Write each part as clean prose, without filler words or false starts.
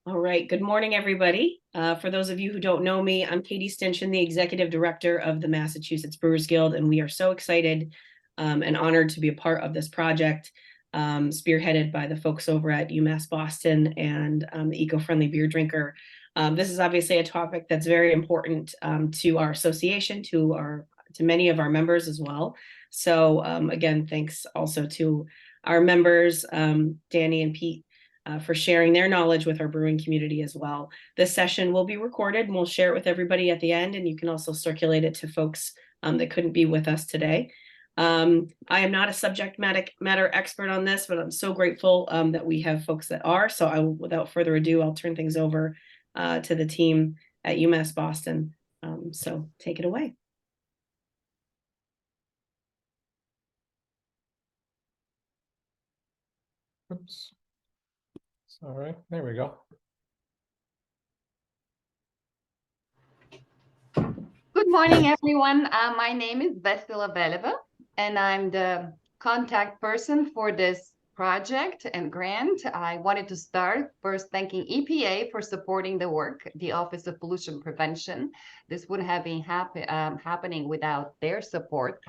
All right. Good morning, everybody. For those of you who don't know me, I'm Katie Stinchen, the Executive Director of the Massachusetts Brewers Guild, and we are so excited and honored to be a part of this project, spearheaded by the folks over at UMass Boston and the Eco-Friendly Beer Drinker. This is obviously a topic that's very important to our association, to many of our members as well. So again, thanks also to our members, Danny and Pete, for sharing their knowledge with our brewing community as well. This session will be recorded and we'll share it with everybody at the end, and you can also circulate it to folks that couldn't be with us today. I am not a subject matter expert on this, but I'm so grateful that we have folks that are. So without further ado, I'll turn things over to the team at UMass Boston. So take it away. Oops. All right, there we go. Good morning, everyone. My name is Vesela Veleva, and I'm the contact person for this project and grant. I wanted to start first thanking EPA for supporting the work, the Office of Pollution Prevention. This wouldn't have been happening without their support.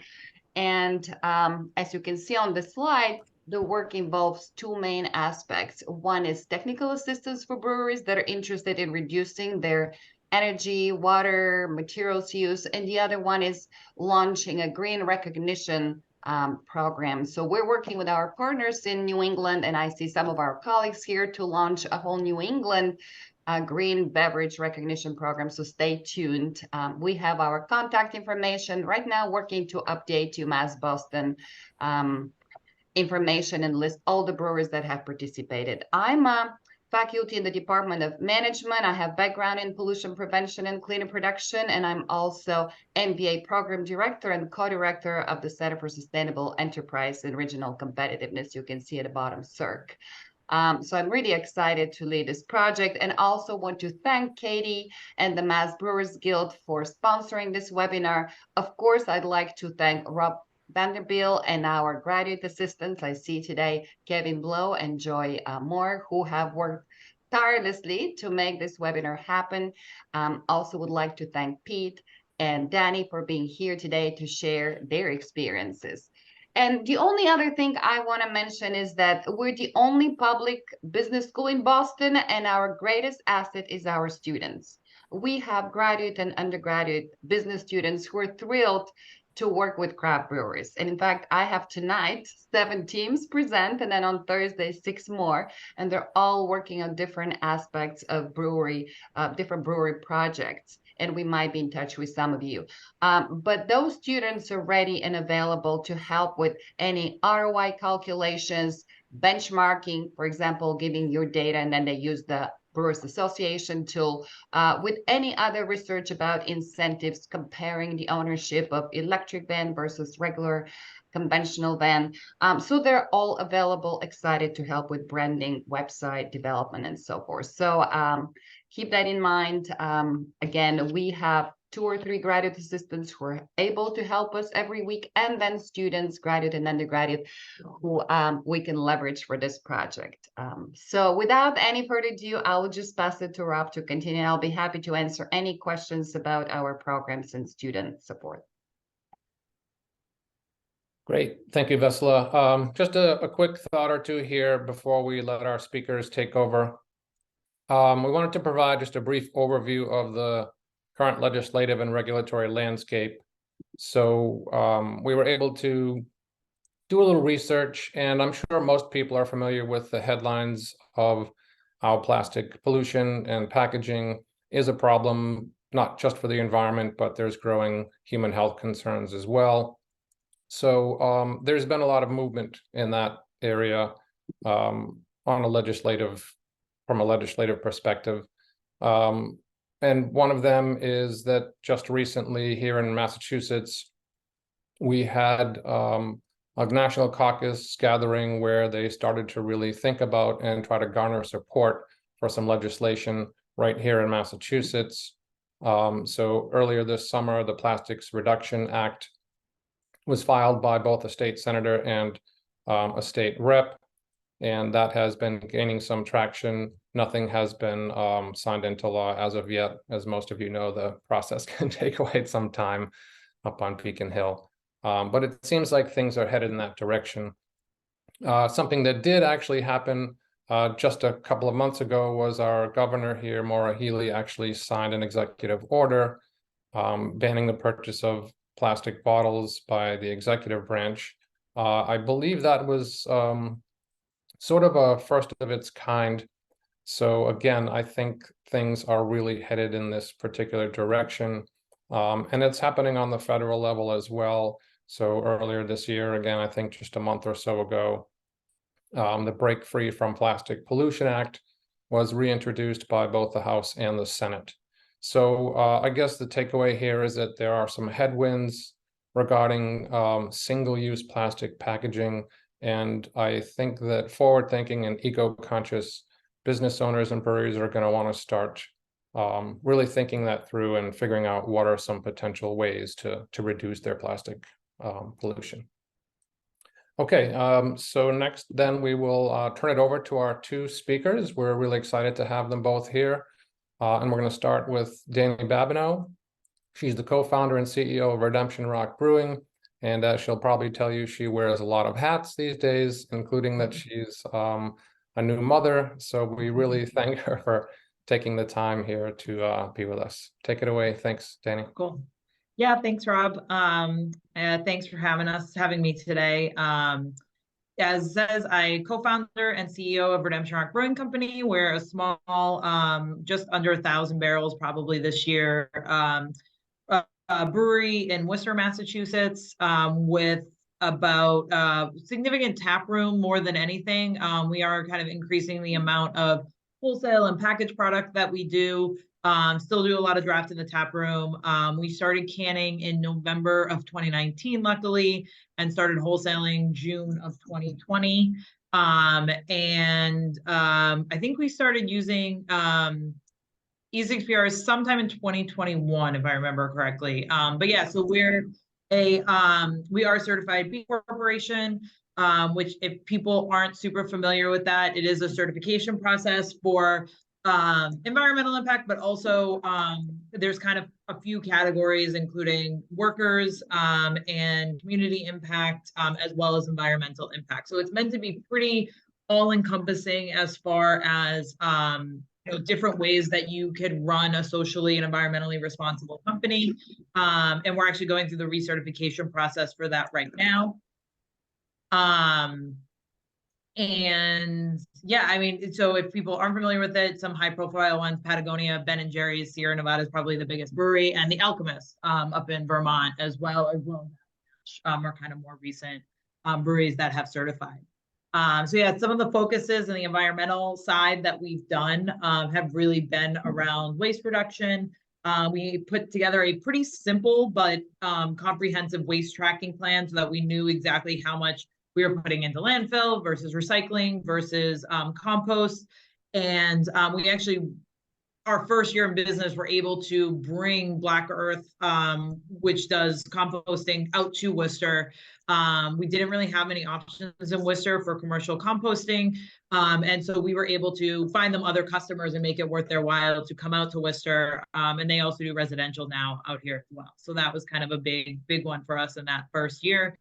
And as you can see on the slide, the work involves two main aspects. One is technical assistance for breweries that are interested in reducing their energy, water, materials use, and the other one is launching a green recognition program. So we're working with our partners in New England, and I see some of our colleagues here to launch a whole New England green beverage recognition program, so stay tuned. We have our contact information right now, working to update UMass Boston information and list all the brewers that have participated. I'm a faculty in the Department of Management. I have background in pollution prevention and cleaner production, and I'm also MBA program director and co-director of the Center for Sustainable Enterprise and Regional Competitiveness. You can see at the bottom, CERC. So I'm really excited to lead this project, and also want to thank Katie and the Mass Brewers Guild for sponsoring this webinar. Of course, I'd like to thank Rob Vanderbilt and our graduate assistants I see today, Kevin Blow and Joy Moore, who have worked tirelessly to make this webinar happen. Also would like to thank Pete and Danny for being here today to share their experiences. And the only other thing I want to mention is that we're the only public business school in Boston, and our greatest asset is our students. We have graduate and undergraduate business students who are thrilled to work with craft breweries. And in fact, I have tonight 7 teams present, and then on Thursday, 6 more, and they're all working on different aspects of brewery, different brewery projects. And we might be in touch with some of you. But those students are ready and available to help with any ROI calculations, benchmarking, for example, giving your data, and then they use the Brewers Association tool, with any other research about incentives, comparing the ownership of electric van versus regular conventional van. So they're all available, excited to help with branding, website development, and so forth. So keep that in mind. Again, we have 2 or 3 graduate assistants who are able to help us every week, and then students, graduate and undergraduate, who we can leverage for this project. So without any further ado, I will just pass it to Rob to continue. I'll be happy to answer any questions about our programs and student support. Great, thank you, Vesela. Just a quick thought or two here before we let our speakers take over. We wanted to provide just a brief overview of the current legislative and regulatory landscape. So we were able to do a little research, and I'm sure most people are familiar with the headlines of how plastic pollution and packaging is a problem, not just for the environment, but there's growing human health concerns as well. So there's been a lot of movement in that area from a legislative perspective. And one of them is that just recently here in Massachusetts, we had a national caucus gathering where they started to really think about and try to garner support for some legislation right here in Massachusetts. So earlier this summer, the Plastics Reduction Act was filed by both a state senator and a state rep. and that has been gaining some traction. Nothing has been signed into law as of yet. As most of you know, the process can take quite some time up on Beacon Hill. But it seems like things are headed in that direction. Something that did actually happen just a couple of months ago was our governor here, Maura Healey, actually signed an executive order banning the purchase of plastic bottles by the executive branch. I believe that was sort of a first of its kind. So again, I think things are really headed in this particular direction. And it's happening on the federal level as well. So earlier this year, again, I think just a month or so ago, the Break Free from Plastic Pollution Act was reintroduced by both the House and the Senate. So I guess the takeaway here is that there are some headwinds regarding single-use plastic packaging. And I think that forward-thinking and eco-conscious business owners and breweries are going to want to start really thinking that through and figuring out what are some potential ways to reduce their plastic pollution. Okay, so next then we will turn it over to our two speakers. We're really excited to have them both here. And we're going to start with Danny Babineau. She's the co-founder and CEO of Redemption Rock Brewing. And as she'll probably tell you, she wears a lot of hats these days, including that she's a new mother. So we really thank her for taking the time here to be with us. Take it away. Thanks, Danny. Cool. Yeah, thanks, Rob. Thanks for having me today. As says, I co-founder and CEO of Redemption Rock Brewing Company. We're a small, just under 1,000 barrels probably this year, brewery in Worcester, Massachusetts, with about significant tap room more than anything. We are kind of increasing the amount of wholesale and packaged product that we do. Still do a lot of draft in the tap room. We started canning in November of 2019, luckily, and started wholesaling June of 2020. I think we started using E6PRs sometime in 2021, if I remember correctly. But yeah, so we are a certified B Corporation, which if people aren't super familiar with that, it is a certification process for environmental impact, but also there's kind of a few categories, including workers and community impact, as well as environmental impact. So it's meant to be pretty all-encompassing as far as different ways that you could run a socially and environmentally responsible company. And we're actually going through the recertification process for that right now. And yeah, I mean, so if people aren't familiar with it, some high profile ones, Patagonia, Ben & Jerry's, Sierra Nevada is probably the biggest brewery, and the Alchemist up in Vermont as well are kind of more recent breweries that have certified. So yeah, some of the focuses in the environmental side that we've done have really been around waste reduction. We put together a pretty simple but comprehensive waste tracking plan so that we knew exactly how much we were putting into landfill versus recycling versus compost. And we actually, our first year in business, were able to bring Black Earth, which does composting, out to Worcester. We didn't really have any options in Worcester for commercial composting. And so we were able to find them other customers and make it worth their while to come out to Worcester. And they also do residential now out here as well. So that was kind of a big one for us in that first year.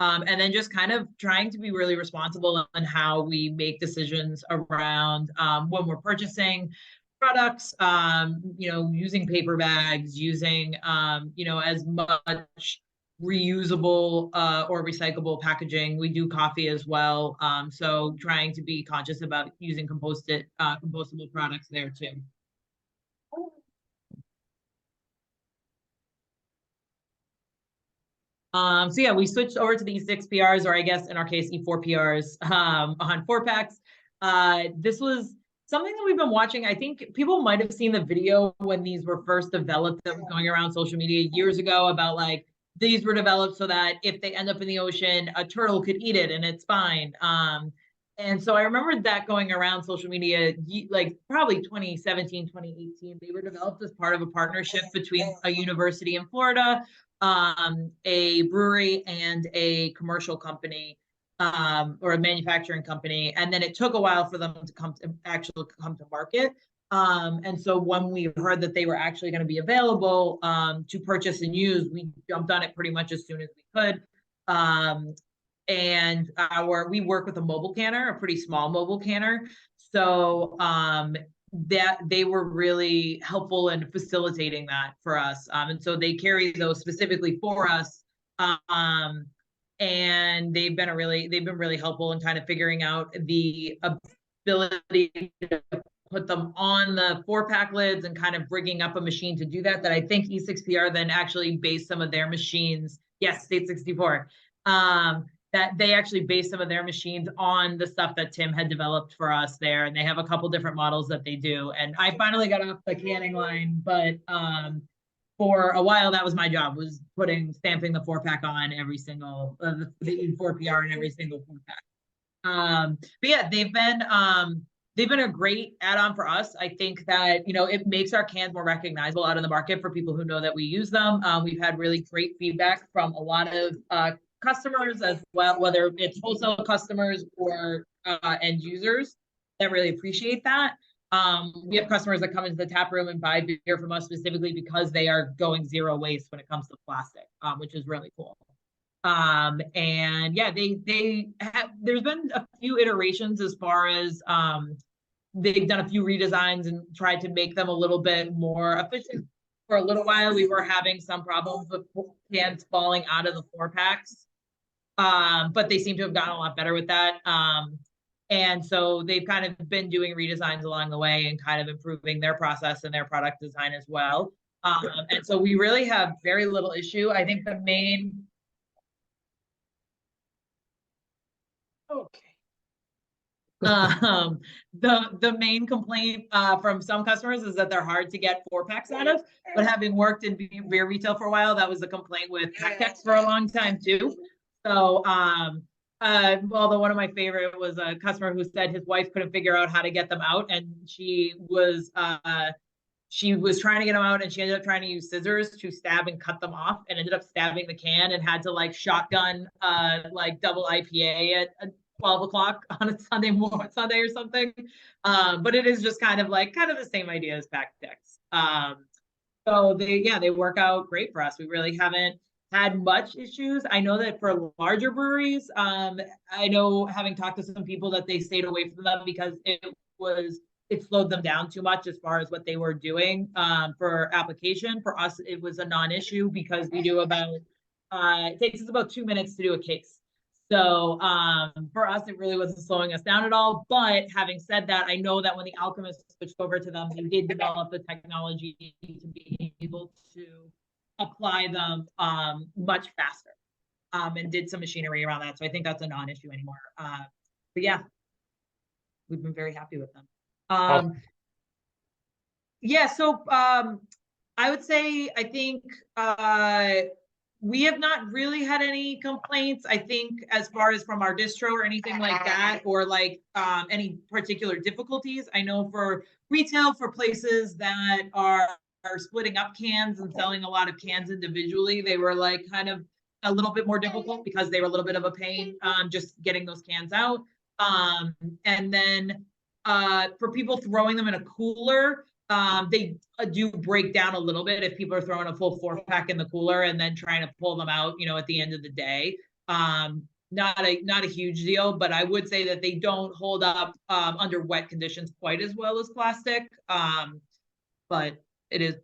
And then just kind of trying to be really responsible in how we make decisions around when we're purchasing products, using paper bags, using, as much reusable or recyclable packaging. We do coffee as well. So trying to be conscious about using compostable products there too. So yeah, we switched over to the E6PRs, or I guess in our case, E4PRs on 4-packs. This was something that we've been watching. I think people might have seen the video when these were first developed that was going around social media years ago about like, these were developed so that if they end up in the ocean, a turtle could eat it and it's fine. And so I remember that going around social media, like probably 2017, 2018, they were developed as part of a partnership between a university in Florida, a brewery, and a commercial company. or a manufacturing company. And then it took a while for them to actually come to market. And so when we heard that they were actually going to be available to purchase and use, we jumped on it pretty much as soon as we could. And we work with a mobile canner, a pretty small mobile canner. So that they were really helpful in facilitating that for us. And so they carry those specifically for us. And they've been really helpful in kind of figuring out the ability to put them on the 4-pack lids and kind of bringing up a machine to do that I think E6PR then actually based some of their machines. Yes, State 64. That they actually based some of their machines on the stuff that Tim had developed for us there. And they have a couple different models that they do. And I finally got off the canning line, but for a while, that was my job, was stamping the 4-pack on every single, the E4PR in every single 4-pack. But yeah, they've been a great add-on for us. I think that, it makes our cans more recognizable out in the market for people who know that we use them. We've had really great feedback from a lot of customers as well, whether it's wholesale customers or end users that really appreciate that. We have customers that come into the tap room and buy beer from us specifically because they are going zero waste when it comes to plastic, which is really cool. And yeah, there's been a few iterations as far as they've done a few redesigns and tried to make them a little bit more efficient. For a little while, we were having some problems with cans falling out of the 4-packs. But they seem to have gotten a lot better with that. And so they've kind of been doing redesigns along the way and kind of improving their process and their product design as well. And so we really have very little issue. I think the main the main complaint from some customers is that they're hard to get 4-packs out of. But having worked in beer retail for a while, that was the complaint with pack for a long time too. So although one of my favorite was a customer who said his wife couldn't figure out how to get them out, and she was trying to get them out, and she ended up trying to use scissors to stab and cut them off, and ended up stabbing the can and had to like shotgun like double IPA at 12 o'clock on a Sunday or something. But it is just kind of the same idea as pack decks. So they work out great for us. We really haven't had much issues. I know that for larger breweries, I know, having talked to some people, that they stayed away from them because it slowed them down too much as far as what they were doing for application. For us, it was a non-issue because we do it takes us about 2 minutes to do a case. So for us, it really wasn't slowing us down at all. But having said that, I know that when the Alchemists switched over to them, they did develop the technology to be able to apply them much faster and did some machinery around that. So I think that's a non-issue anymore. But yeah, we've been very happy with them. Yeah, so I would say, I think we have not really had any complaints, I think, as far as from our distro or anything like that, or any particular difficulties. I know for retail, for places that are splitting up cans and selling a lot of cans individually, they were kind of a little bit more difficult because they were a little bit of a pain just getting those cans out. And then for people throwing them in a cooler, they do break down a little bit if people are throwing a full 4-pack in the cooler and then trying to pull them out, at the end of the day. Not a huge deal, but I would say that they don't hold up under wet conditions quite as well as plastic. But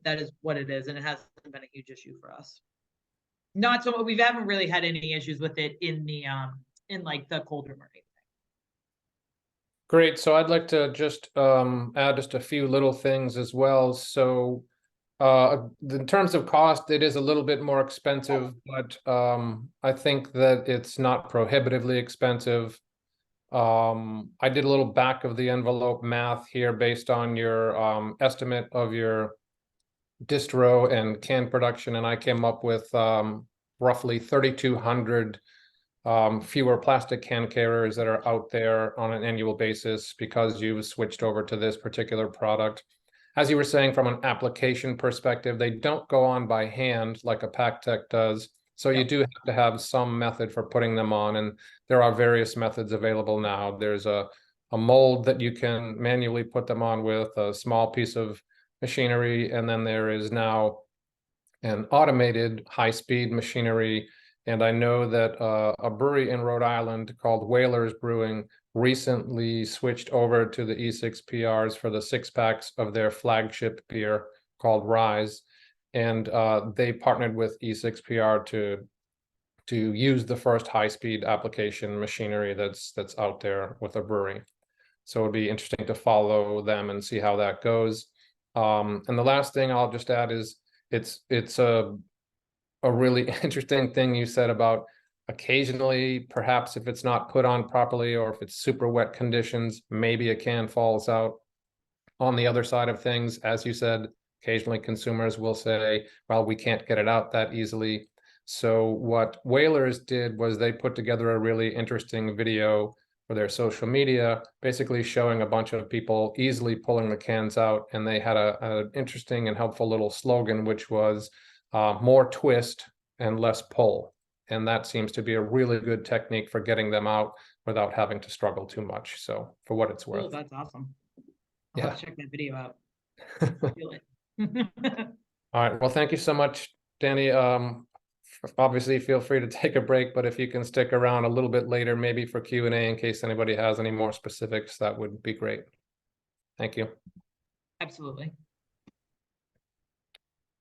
that is what it is, and it hasn't been a huge issue for us. Not so we haven't really had any issues with it in the the colder room or anything. Great. So I'd like to just add just a few little things as well. So in terms of cost, it is a little bit more expensive, but I think that it's not prohibitively expensive. I did a little back of the envelope math here based on your estimate of your distro and can production, and I came up with roughly 3,200 fewer plastic can carriers that are out there on an annual basis because you've switched over to this particular product. As you were saying, from an application perspective, they don't go on by hand like a pack tech does. So you Yep. do have to have some method for putting them on, and there are various methods available now. There's a mold that you can manually put them on with a small piece of machinery, and then there is now an automated high-speed machinery. And I know that a brewery in Rhode Island called Whalers Brewing recently switched over to the E6PRs for the 6-packs of their flagship beer called Rise. And they partnered with E6PR to use the first high-speed application machinery that's out there with a brewery. So it'd be interesting to follow them and see how that goes. And the last thing I'll just add is it's a really interesting thing you said about occasionally, perhaps if it's not put on properly or if it's super wet conditions, maybe a can falls out. On the other side of things, as you said, occasionally consumers will say, well, we can't get it out that easily. So what Whalers did was they put together a really interesting video for their social media, basically showing a bunch of people easily pulling the cans out. And they had an interesting and helpful little slogan, which was more twist and less pull. And that seems to be a really good technique for getting them out without having to struggle too much. So for what it's Oh, worth. that's awesome. I'll Yeah. have to check that video out. Feel it. All right. Well, thank you so much, Danny. Obviously, feel free to take a break, but if you can stick around a little bit later, maybe for Q&A in case anybody has any more specifics, that would be great. Thank you. Absolutely.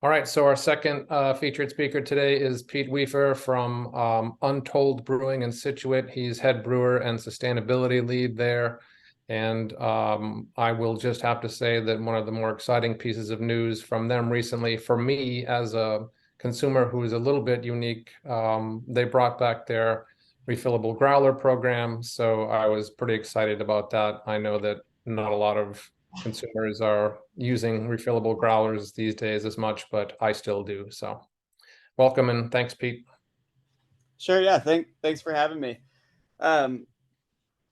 All right. So our second featured speaker today is Pete Weaver from Untold Brewing in Scituate. He's head brewer and sustainability lead there. And I will just have to say that one of the more exciting pieces of news from them recently, for me as a consumer who is a little bit unique, they brought back their refillable growler program. So I was pretty excited about that. I know that not a lot of consumers are using refillable growlers these days as much, but I still do. So welcome and thanks, Pete. Sure, yeah. Thanks for having me.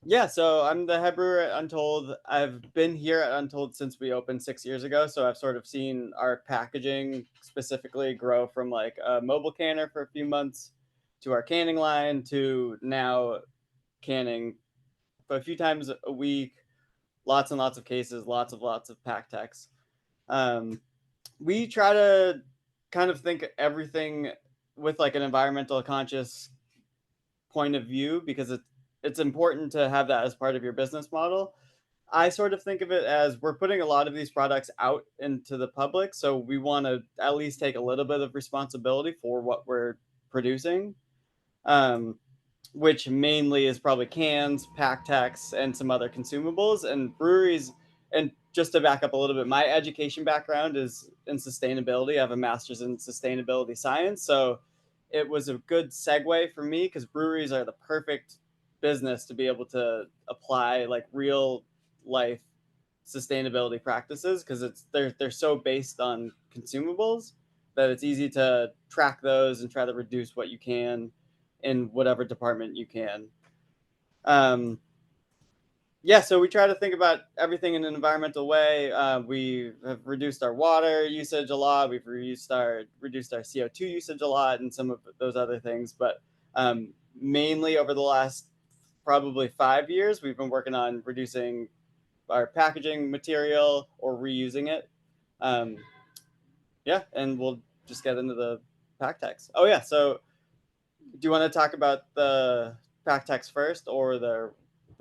Yeah, so I'm the head brewer at Untold. I've been here at Untold since we opened 6 years ago, so I've sort of seen our packaging specifically grow from like a mobile canner for a few months to our canning line to now canning a few times a week, lots and lots of cases, lots of pack techs. We try to kind of think everything with like an environmental conscious point of view because it's important to have that as part of your business model. I sort of think of it as we're putting a lot of these products out into the public, so we want to at least take a little bit of responsibility for what we're producing. Um, which mainly is probably cans, pack techs, and some other consumables. And breweries, and just to back up a little bit, my education background is in sustainability. I have a master's in sustainability science. So it was a good segue for me because breweries are the perfect business to be able to apply like real life sustainability practices because they're so based on consumables that it's easy to track those and try to reduce what you can in whatever department you can. Yeah, so we try to think about everything in an environmental way. We have reduced our water usage a lot. We've reduced our CO2 usage a lot, and some of those other things. But mainly over the last probably 5 years, we've been working on reducing our packaging material or reusing it. Yeah, and we'll just get into the pack techs. Oh yeah, so do you want to talk about the pack techs first or the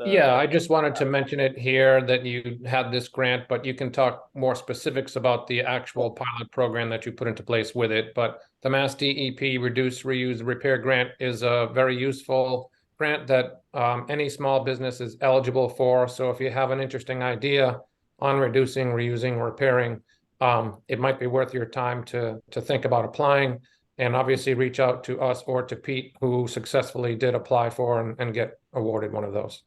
Yeah, I just wanted to mention it here that you had this grant, but you can talk more specifics about the actual pilot program that you put into place with it. But the Mass DEP Reduce, Reuse, Repair Grant is a very useful grant that any small business is eligible for. So if you have an interesting idea on reducing, reusing, repairing, it might be worth your time to think about applying. And obviously reach out to us or to Pete, who successfully did apply for and get awarded one of those.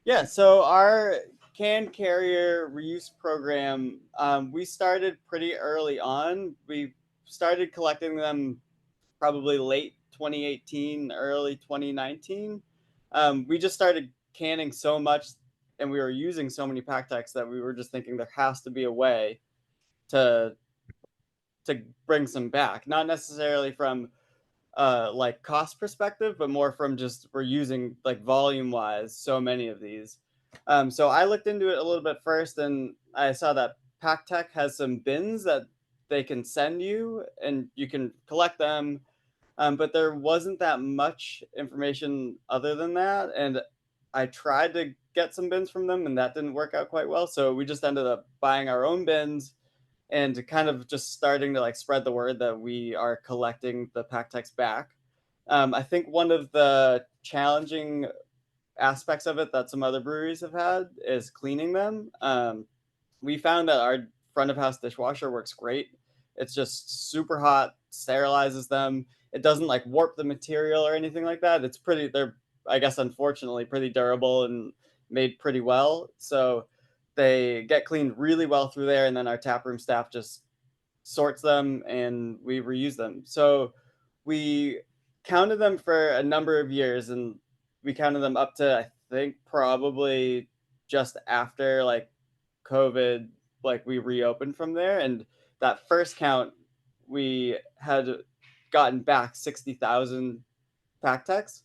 Yeah, so our can carrier reuse program, we started pretty early on. We started collecting them probably late 2018, early 2019. We just started canning so much and we were using so many pack techs that we were just thinking there has to be a way to bring some back, not necessarily from like cost perspective, but more from just we're using like volume wise so many of these. So I looked into it a little bit first, and I saw that PackTech has some bins that they can send you, and you can collect them. But there wasn't that much information other than that, and I tried to get some bins from them, and that didn't work out quite well. So we just ended up buying our own bins and kind of just starting to like spread the word that we are collecting the PackTechs back. I think one of the challenging aspects of it that some other breweries have had is cleaning them. We found that our front of house dishwasher works great. It's just super hot, sterilizes them. It doesn't like warp the material or anything like that. It's pretty, they're, I guess, unfortunately, pretty durable and made pretty well. So they get cleaned really well through there. And then our taproom staff just sorts them and we reuse them. So we counted them for a number of years, and we counted them up to, I think, probably just after like COVID, like we reopened from there. And that first count, we had gotten back 60,000 PackTechs.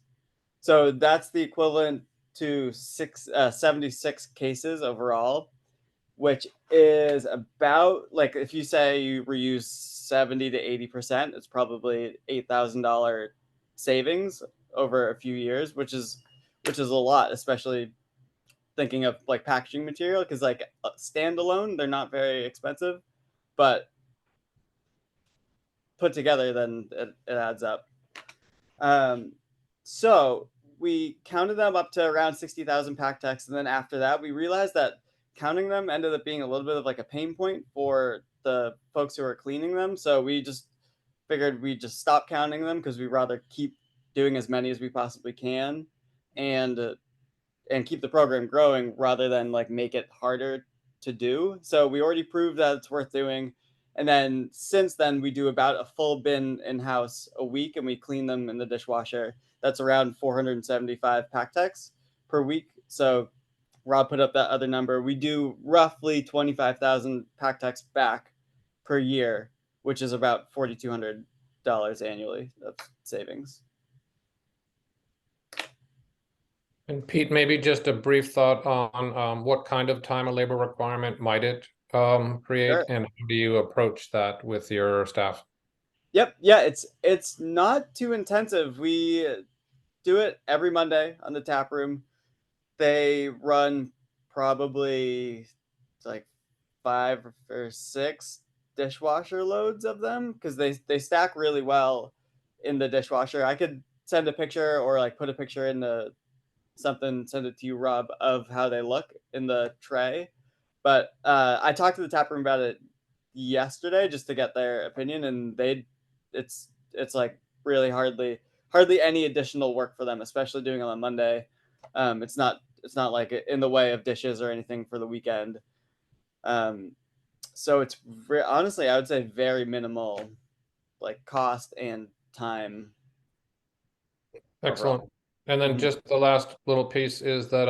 So that's the equivalent to 76 cases overall, which is about like if you say you reuse 70 to 80%, it's probably $8,000 savings over a few years, which is a lot, especially thinking of like packaging material, because like standalone they're not very expensive, but put together then it adds up. So we counted them up to around 60,000 PackTechs, and then after that we realized that counting them ended up being a little bit of like a pain point for the folks who are cleaning them. So we just figured we'd just stop counting them because we'd rather keep doing as many as we possibly can, and keep the program growing rather than like make it harder to do. So we already proved that it's worth doing. And then since then, we do about a full bin in house a week, and we clean them in the dishwasher. That's around 475 PackTechs per week. So Rob put up that other number. We do roughly 25,000 PackTechs back per year, which is about $4,200 annually of savings. And Pete, maybe just a brief thought on what kind of time and labor requirement might it create, Sure. and how do you approach that with your staff? Yep. Yeah, it's not too intensive. We do it every Monday on the tap room. They run probably like 5 or 6 dishwasher loads of them because they stack really well in the dishwasher. I could send a picture or like put a picture in the something, send it to you, Rob, of how they look in the tray. But I talked to the tap room about it yesterday just to get their opinion, and it's like really hardly any additional work for them, especially doing it on Monday. It's not like in the way of dishes or anything for the weekend. So it's honestly, I would say very minimal, like cost and time. Excellent. Overall. And then Mhm. just the last little piece is that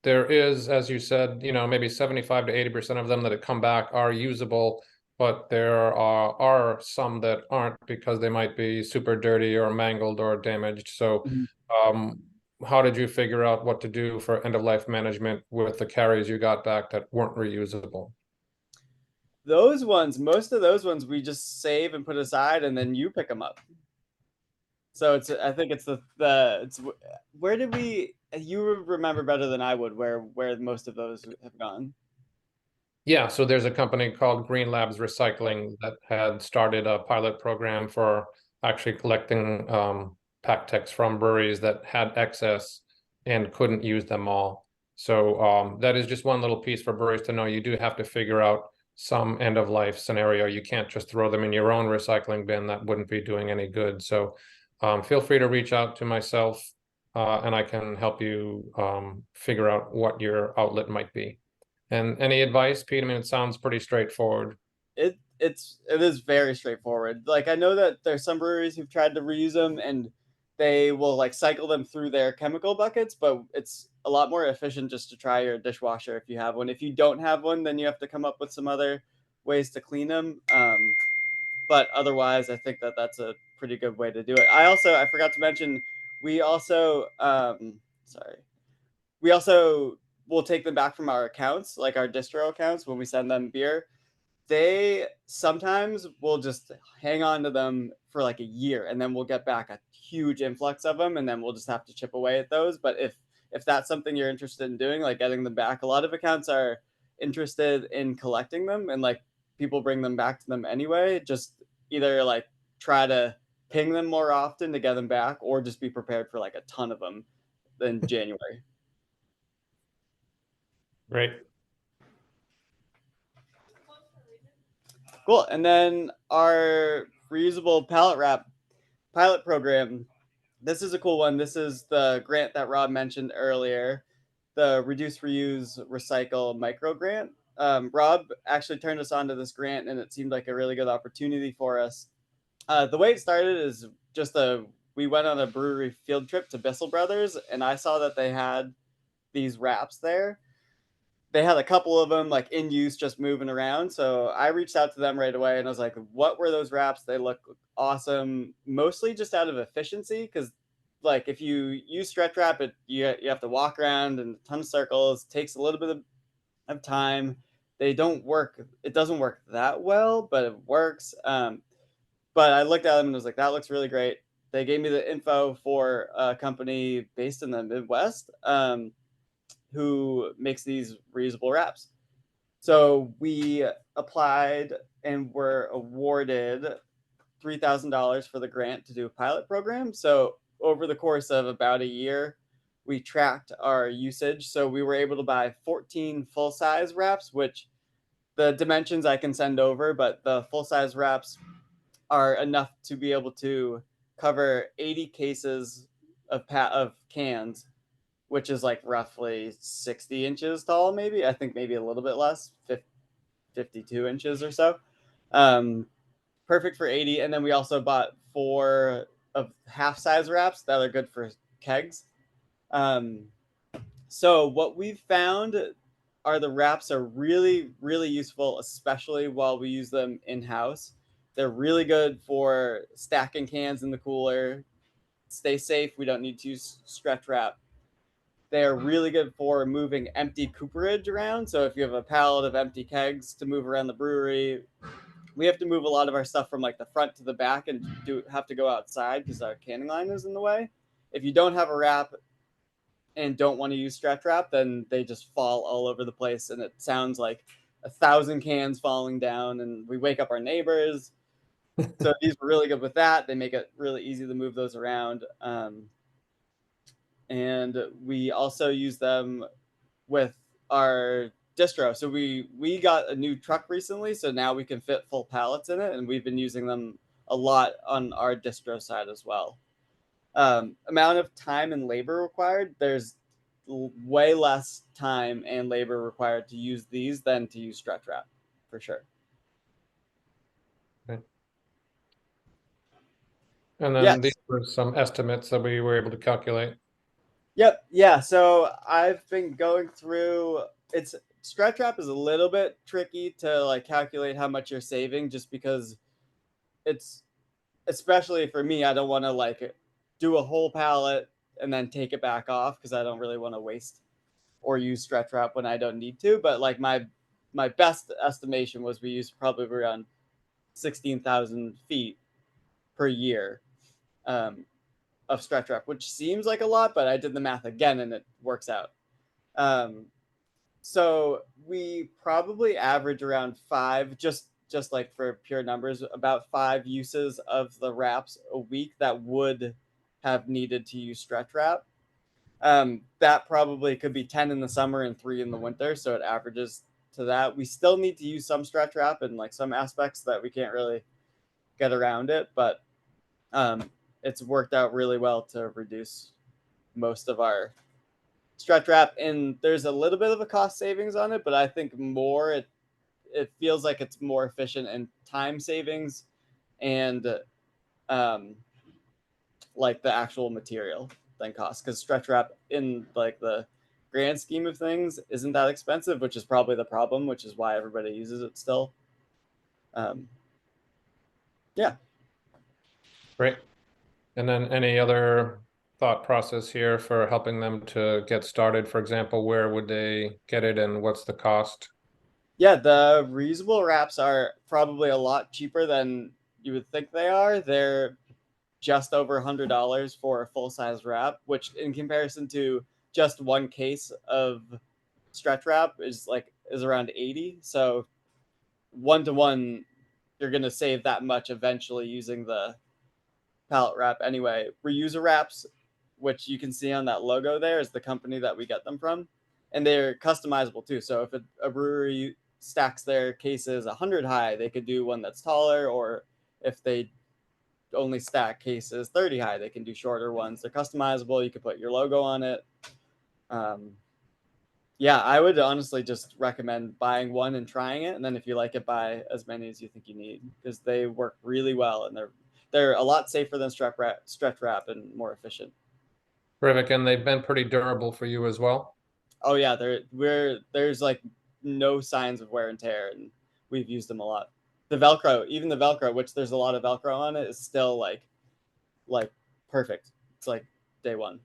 there is, as you said, maybe 75 to 80% of them that come back are usable, but there are some that aren't because they might be super dirty or mangled or damaged. So um, how did you figure out what to do for end of life management with the carries you got back that weren't reusable? Those ones, most of those ones, we just save and put aside, and then you pick them up. So I think it's it's where did we? You remember better than I would where most of those have gone. Yeah, so there's a company called Green Labs Recycling that had started a pilot program for actually collecting PackTechs from breweries that had excess and couldn't use them all. So that is just one little piece for breweries to know. You do have to figure out some end of life scenario. You can't just throw them in your own recycling bin. That wouldn't be doing any good. So feel free to reach out to myself and I can help you figure out what your outlet might be. And any advice, Pete? I mean, it sounds pretty straightforward. It is very straightforward. Like I know that there's some breweries who've tried to reuse them, and they will like cycle them through their chemical buckets, but it's a lot more efficient just to try your dishwasher if you have one. If you don't have one, then you have to come up with some other ways to clean them. But otherwise, I think that that's a pretty good way to do it. I forgot to mention, we also, we also will take them back from our accounts, like our distro accounts, when we send them beer. They sometimes will just hang on to them for like a year, and then we'll get back a huge influx of them, and then we'll just have to chip away at those. But if that's something you're interested in doing, like getting them back, a lot of accounts are interested in collecting them, and like people bring them back to them anyway. Just either like try to ping them more often to get them back, or just be prepared for like a ton of them in January. Great. Cool. And then our reusable pallet wrap pilot program. This is a cool one. This is the grant that Rob mentioned earlier, the Reduce, Reuse, Recycle micro grant. Rob actually turned us on to this grant, and it seemed like a really good opportunity for us. The way it started is just we went on a brewery field trip to Bissell Brothers, and I saw that they had these wraps there. They had a couple of them like in use, just moving around. So I reached out to them right away, and I was like, "What were those wraps? They look awesome." Mostly just out of efficiency, because like if you use stretch wrap, you have to walk around in a ton of circles. It takes a little bit of time. They don't work. It doesn't work that well, but it works. But I looked at them and was like, "That looks really great." They gave me the info for a company based in the Midwest. Who makes these reusable wraps. So we applied and were awarded $3,000 for the grant to do a pilot program. So over the course of about a year, we tracked our usage. So we were able to buy 14 full-size wraps, which the dimensions I can send over, but the full-size wraps are enough to be able to cover 80 cases of cans, which is like roughly 60 inches tall, maybe. I think maybe a little bit less, 52 inches or so. Perfect for 80. And then we also bought 4 of half size wraps that are good for kegs. So what we've found are the wraps are really, really useful, especially while we use them in-house. They're really good for stacking cans in the cooler. Stay safe. We don't need to use stretch wrap. They are really good for moving empty cooperage around. So if you have a pallet of empty kegs to move around the brewery, we have to move a lot of our stuff from like the front to the back and have to go outside because our canning line is in the way. If you don't have a wrap and don't want to use stretch wrap, then they just fall all over the place, and it sounds like 1,000 cans falling down, and we wake up our neighbors. So these were really good with that. They make it really easy to move those around. And we also use them with our distro. So we got a new truck recently, so now we can fit full pallets in it, and we've been using them a lot on our distro side as well. Amount of time and labor required, there's way less time and labor required to use these than to use stretch wrap, for sure. Okay. And then Yes. these were some estimates that we were able to calculate. Yep. Yeah. So I've been going through it's stretch wrap is a little bit tricky to like calculate how much you're saving, just because it's, especially for me, I don't want to like do a whole pallet and then take it back off because I don't really want to waste or use stretch wrap when I don't need to. But like my best estimation was we used probably around 16,000 feet per year. Of stretch wrap, which seems like a lot, but I did the math again and it works out. So we probably average around 5, just like for pure numbers, about 5 uses of the wraps a week that would have needed to use stretch wrap. That probably could be 10 in the summer and 3 in the winter, so it averages to that. We still need to use some stretch wrap in like some aspects that we can't really get around it, but it's worked out really well to reduce most of our stretch wrap, and there's a little bit of a cost savings on it, but I think more it feels like it's more efficient in time savings and like the actual material than cost, because stretch wrap in like the grand scheme of things isn't that expensive, which is probably the problem, which is why everybody uses it still. Um, yeah. Great. And then any other thought process here for helping them to get started? For example, where would they get it and what's the cost? Yeah, the reusable wraps are probably a lot cheaper than you would think they are. They're just over $100 for a full size wrap, which in comparison to just one case of stretch wrap is around 80. So 1 to 1, you're gonna save that much eventually using the pallet wrap anyway. Reuser wraps, which you can see on that logo there, is the company that we get them from, and they're customizable too. So if a brewery stacks their cases 100 high, they could do one that's taller, or if they only stack cases 30 high, they can do shorter ones. They're customizable. You can put your logo on it. Yeah, I would honestly just recommend buying one and trying it, and then if you like it, buy as many as you think you need, because they work really well, and they're a lot safer than stretch wrap and more efficient. Terrific, and they've been pretty durable for you as well. Oh yeah, there's like no signs of wear and tear, and we've used them a lot. Even the Velcro, which there's a lot of Velcro on it, is still like perfect. It's like day one.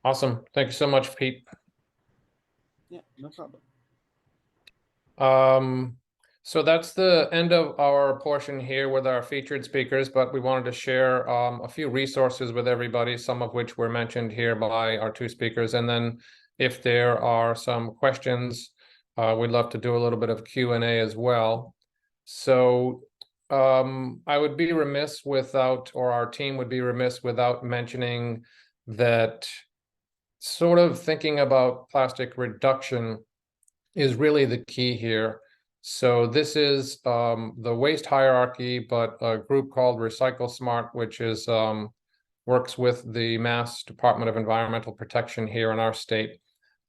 Awesome. Thank you so much, Pete. Yeah, no problem. So that's the end of our portion here with our featured speakers, but we wanted to share a few resources with everybody, some of which were mentioned here by our two speakers. And then if there are some questions, we'd love to do a little bit of Q&A as well. So I would be remiss without, or our team would be remiss without mentioning that sort of thinking about plastic reduction is really the key here. So this is the waste hierarchy, but a group called Recycle Smart, which is works with the Mass Department of Environmental Protection here in our state,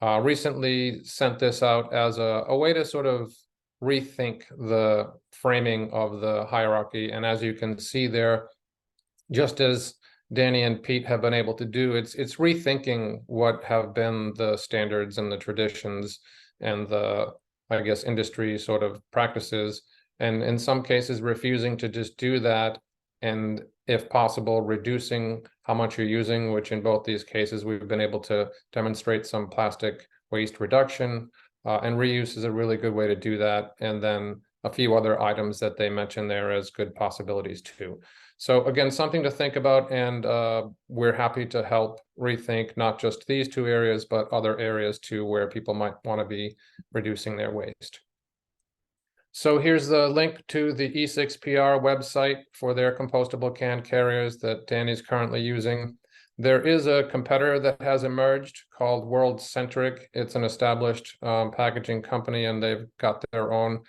recently sent this out as a way to sort of rethink the framing of the hierarchy. And as you can see there, just as Danny and Pete have been able to do, it's rethinking what have been the standards and the traditions and the, I guess, industry sort of practices, and in some cases refusing to just do that, and if possible, reducing how much you're using, which in both these cases we've been able to demonstrate some plastic waste reduction, and reuse is a really good way to do that, and then a few other items that they mentioned there as good possibilities too. So again, something to think about, and we're happy to help rethink not just these two areas, but other areas too, where people might want to be reducing their waste. So here's the link to the E6PR website for their compostable can carriers that Danny's currently using. There is a competitor that has emerged called World Centric. It's an established packaging company, and they've got their own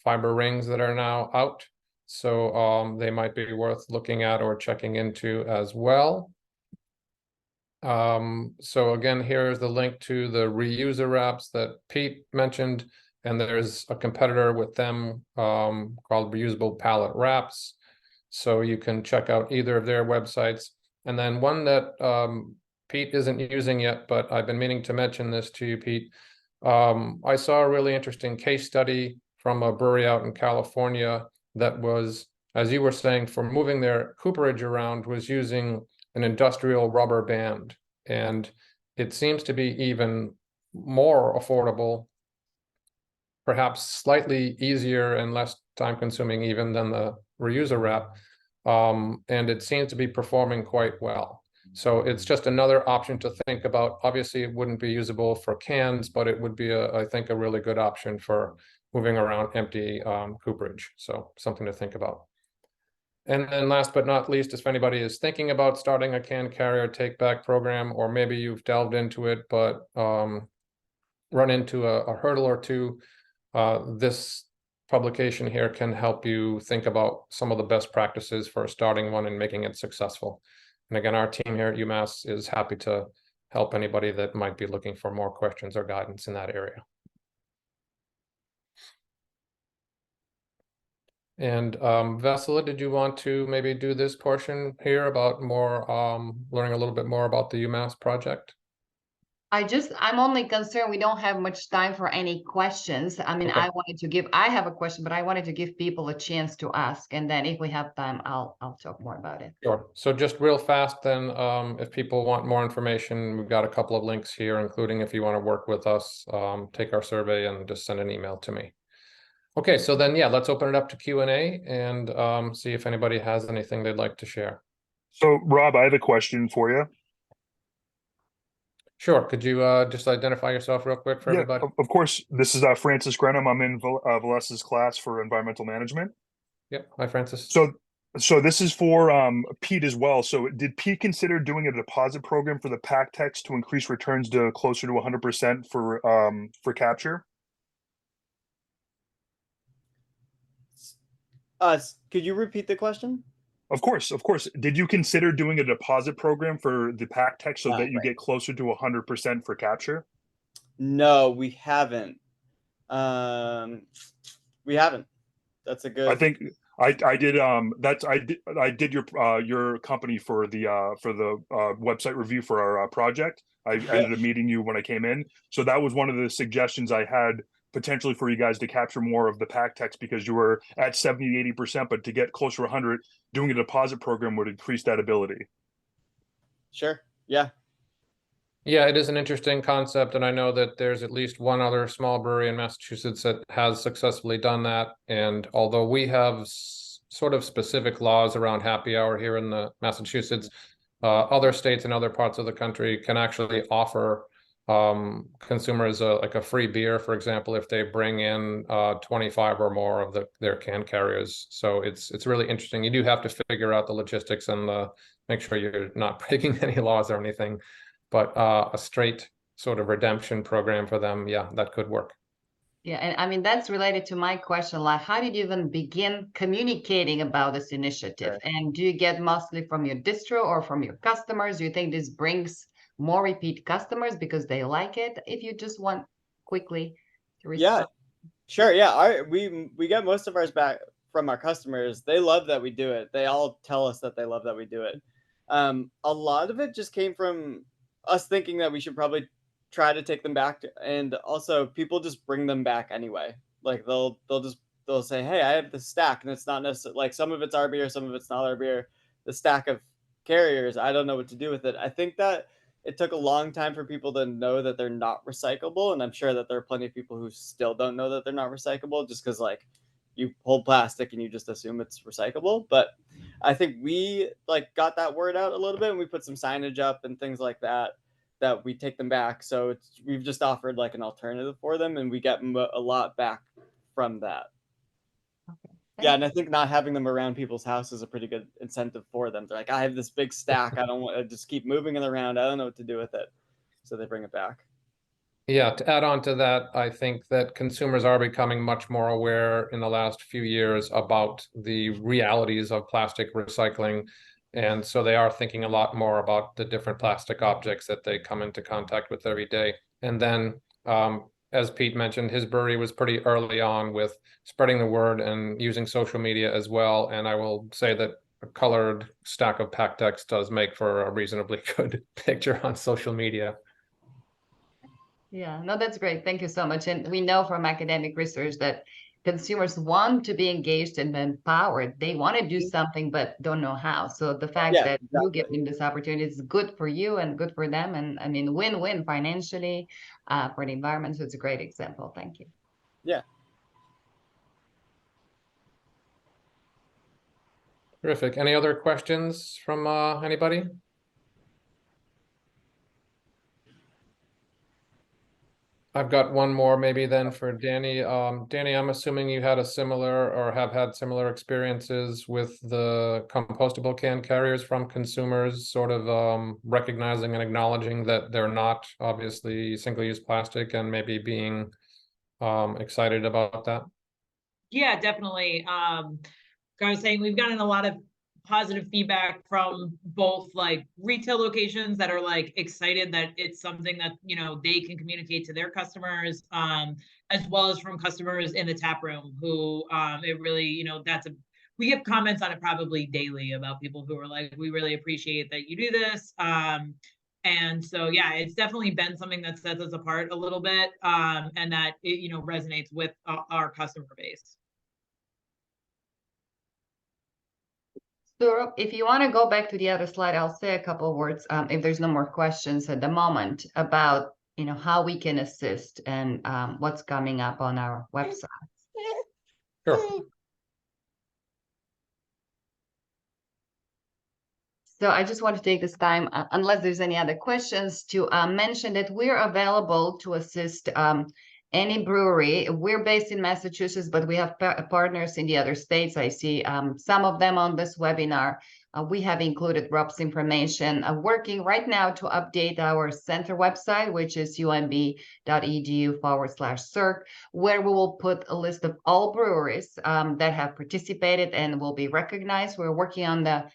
fiber rings that are now out. So they might be worth looking at or checking into as well. So again, here's the link to the reuser wraps that Pete mentioned, and there's a competitor with them called Reusable Pallet Wraps. So you can check out either of their websites. And then one that Pete isn't using yet, but I've been meaning to mention this to you, Pete. I saw a really interesting case study from a brewery out in California that was, as you were saying, for moving their cooperage around, was using an industrial rubber band. And it seems to be even more affordable, perhaps slightly easier and less time consuming even than the reuser wrap. And it seems to be performing quite well. So it's just another option to think about. Obviously, it wouldn't be usable for cans, but it would be, I think, a really good option for moving around empty cooperage. So something to think about. And then last but not least, if anybody is thinking about starting a can carrier take back program, or maybe you've delved into it, but run into a hurdle or two, this publication here can help you think about some of the best practices for starting one and making it successful. And again, our team here at UMass is happy to help anybody that might be looking for more questions or guidance in that area. And Vesela, did you want to maybe do this portion here about more learning a little bit more about the UMass project? I'm only concerned we don't have much time for any questions. I mean, Okay. I have a question, but I wanted to give people a chance to ask. And then if we have time, I'll talk more about it. Sure. So just real fast then, if people want more information, we've got a couple of links here, including if you want to work with us, take our survey and just send an email to me. Okay, so then, yeah, let's open it up to Q&A and see if anybody has anything they'd like to share. So, Rob, I have a question for you. Sure. Could you just identify yourself real quick for Yeah, everybody? of course. This is Francis Grenham. I'm in Valessa's class for environmental management. Yep. Hi, Francis. So this is for Pete as well. So did Pete consider doing a deposit program for the pack text to increase returns to closer to 100% for capture? Could you repeat the question? Of course, of course. Did you consider doing a deposit program for the pack text so that you Right. get closer to 100% for capture? No, we haven't. We haven't. That's a good. I think I did I did your company for the website review for our project. I ended up meeting you when I came in. So that was one of the suggestions I had potentially for you guys to capture more of the pack text because you were at 70-80%, but to get closer to 100, doing a deposit program would increase that ability. Sure. Yeah. Yeah, it is an interesting concept, and I know that there's at least one other small brewery in Massachusetts that has successfully done that. And although we have sort of specific laws around happy hour here in the Massachusetts, other states and other parts of the country can actually offer consumers like a free beer, for example, if they bring in 25 or more of their can carriers. So it's really interesting. You do have to figure out the logistics and make sure you're not breaking any laws or anything. But a straight sort of redemption program for them, yeah, that could work. Yeah, and I mean, that's related to my question, like, how did you even begin communicating about this initiative? Sure. And do you get mostly from your distro or from your customers? Do you think this brings more repeat customers because they like it? If you just want quickly to respond. Yeah. Sure. Yeah. We get most of ours back from our customers. They love that we do it. They all tell us that they love that we do it. A lot of it just came from us thinking that we should probably try to take them back, and also people just bring them back anyway. Like they'll say, "Hey, I have this stack," and it's not necessarily like some of it's our beer, some of it's not our beer. The stack of carriers, I don't know what to do with it. I think that it took a long time for people to know that they're not recyclable, and I'm sure that there are plenty of people who still don't know that they're not recyclable just because like you hold plastic and you just assume it's recyclable. But I think we like got that word out a little bit, and we put some signage up and things like that that we take them back. So we've just offered like an alternative for them, and we get a lot back from that. Yeah, and I think not having them around people's house is a pretty good incentive for them. They're like, I have this big stack. I don't want to just keep moving it around. I don't know what to do with it. So they bring it back. Yeah, to add on to that, I think that consumers are becoming much more aware in the last few years about the realities of plastic recycling. And so they are thinking a lot more about the different plastic objects that they come into contact with every day. And then, as Pete mentioned, his brewery was pretty early on with spreading the word and using social media as well. And I will say that a colored stack of pack text does make for a reasonably good picture on social media. Yeah, no, that's great. Thank you so much. And we know from academic research that consumers want to be engaged and empowered. They want to do something, but don't know how. So the fact Yeah, that you exactly. give them this opportunity is good for you and good for them. And I mean, win-win financially for the environment. So it's a great example. Thank you. Yeah. Terrific. Any other questions from anybody? I've got one more maybe then for Danny. Danny, I'm assuming you had a similar or have had similar experiences with the compostable can carriers from consumers, sort of recognizing and acknowledging that they're not obviously single-use plastic and maybe being excited about that. Yeah, definitely. I was saying we've gotten a lot of positive feedback from both like retail locations that are like excited that it's something that they can communicate to their customers, as well as from customers in the tap room who it really we get comments on it probably daily about people who are like, we really appreciate that you do this. And so, yeah, it's definitely been something that sets us apart a little bit, and that it, you know, resonates with our customer base. So if you want to go back to the other slide, I'll say a couple of words, if there's no more questions at the moment, about, you know, how we can assist and what's coming up on our website. Sure. So I just want to take this time, unless there's any other questions, to mention that we're available to assist any brewery. We're based in Massachusetts, but we have partners in the other states. I see some of them on this webinar. We have included Rob's information, working right now to update our center website, which is umb.edu/circ, where we will put a list of all breweries that have participated and will be recognized. We're working on the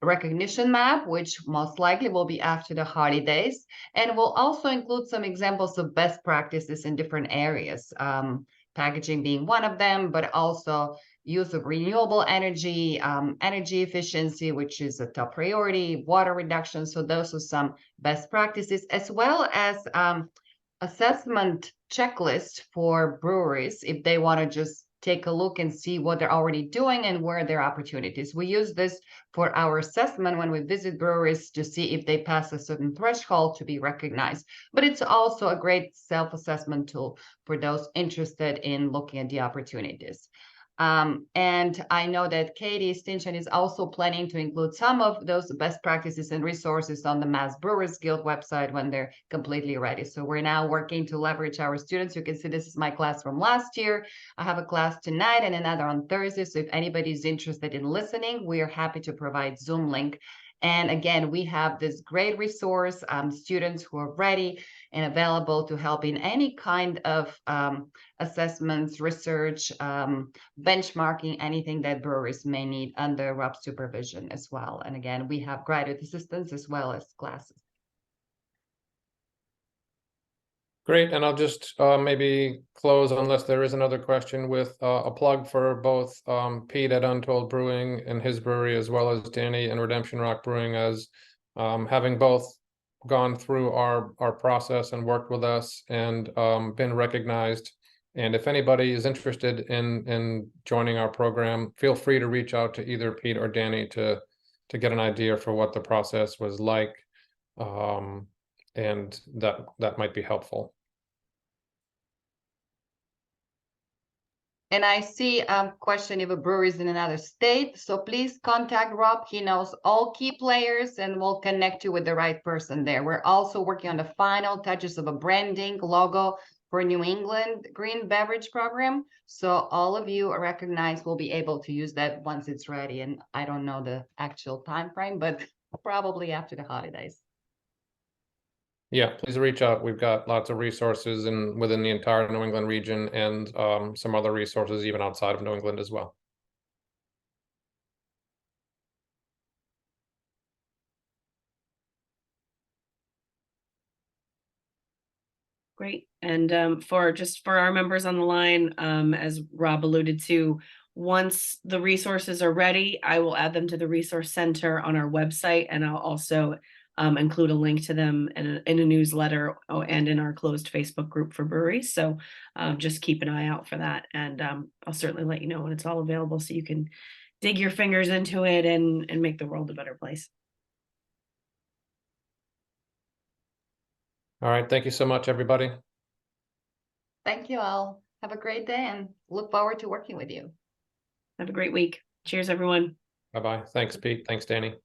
recognition map, which most likely will be after the holidays, and will also include some examples of best practices in different areas, packaging being one of them, but also use of renewable energy, energy efficiency, which is a top priority, water reduction. So those are some best practices, as well as assessment checklist for breweries if they want to just take a look and see what they're already doing and where there are opportunities. We use this for our assessment when we visit breweries to see if they pass a certain threshold to be recognized. But it's also a great self-assessment tool for those interested in looking at the opportunities. And I know that Katie Stinson is also planning to include some of those best practices and resources on the Mass Brewers Guild website when they're completely ready. So we're now working to leverage our students. You can see this is my class from last year. I have a class tonight and another on Thursday. So if anybody's interested in listening, we are happy to provide Zoom link. And again, we have this great resource, students who are ready and available to help in any kind of assessments, research, benchmarking, anything that breweries may need under Rob's supervision as well. And again, we have graduate assistants as well as classes. Great, and I'll just maybe close, unless there is another question, with a plug for both Pete at Untold Brewing and his brewery, as well as Danny and Redemption Rock Brewing, as having both gone through our process and worked with us and been recognized. And if anybody is interested in joining our program, feel free to reach out to either Pete or Danny to get an idea for what the process was like. And that might be helpful. And I see a question if a brewery is in another state. So please contact Rob. He knows all key players and will connect you with the right person there. We're also working on the final touches of a branding logo for New England Green Beverage Program. So all of you are recognized will be able to use that once it's ready. And I don't know the actual time frame, but probably after the holidays. Yeah, please reach out. We've got lots of resources within the entire New England region, and some other resources even outside of New England as well. Great. And for our members on the line, as Rob alluded to, once the resources are ready, I will add them to the resource center on our website, and I'll also include a link to them in a newsletter and in our closed Facebook group for breweries. So just keep an eye out for that, and I'll certainly let you know when it's all available so you can dig your fingers into it and make the world a better place. All right, thank you so much, everybody. Thank you all. Have a great day and look forward to working with you. Have a great week. Cheers, everyone. Bye-bye. Thanks, Pete. Thanks, Danny.